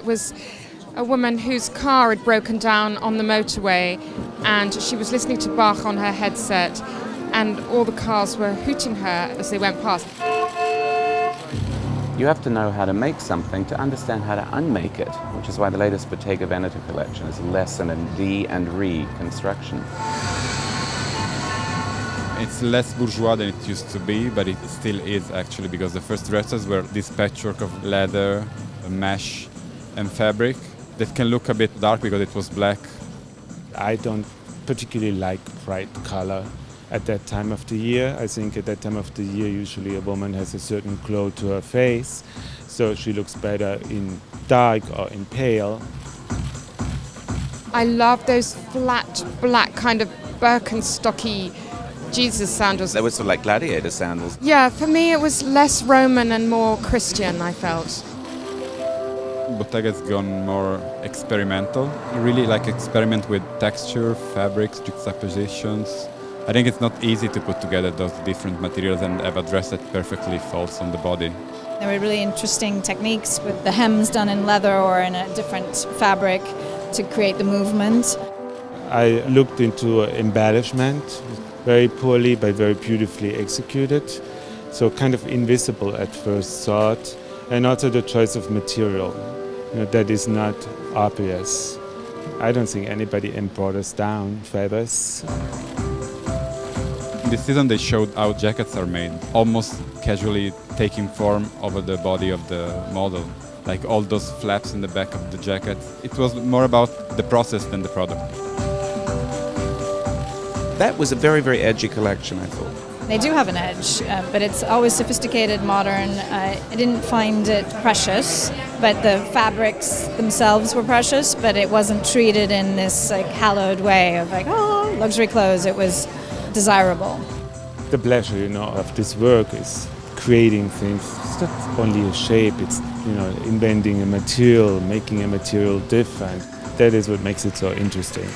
It was a woman whose car had broken down on the motorway, and she was listening to Bach on her headset, and all the cars were hooting her as they went past. You have to know how to make something to understand how to unmake it, which is why the latest Bottega Veneta collection is a lesson in de and reconstruction. It's less bourgeois than it used to be, but it still is actually, because the first dresses were this patchwork of leather, mesh, and fabric that can look a bit dark because it was black. I don't particularly like bright color at that time of the year. I think at that time of the year usually a woman has a certain glow to her face, so she looks better in dark or in pale. I love those flat black kind of Birkenstocky Jesus sandals. They were sort of like gladiator sandals. Yeah, for me it was less Roman and more Christian, I felt. Bottega's gone more experimental. You really like experiment with texture, fabrics, juxtapositions. I think it's not easy to put together those different materials and have a dress that perfectly falls on the body. There were really interesting techniques with the hems done in leather or in a different fabric to create the movement. I looked into embellishment, very poorly but very beautifully executed, so kind of invisible at first thought, and also the choice of material, that is not obvious. I don't think anybody embroiders down feathers. This season they showed how jackets are made, almost casually taking form over the body of the model, like all those flaps in the back of the jacket. It was more about the process than the product. That was a very, very edgy collection, I thought. They do have an edge, but it's always sophisticated, modern. I didn't find it precious, but the fabrics themselves were precious, but it wasn't treated in this like hallowed way of like, oh, luxury clothes. It was desirable. The pleasure, of this work is creating things. It's not only a shape, it's, inventing a material, making a material different. That is what makes it so interesting.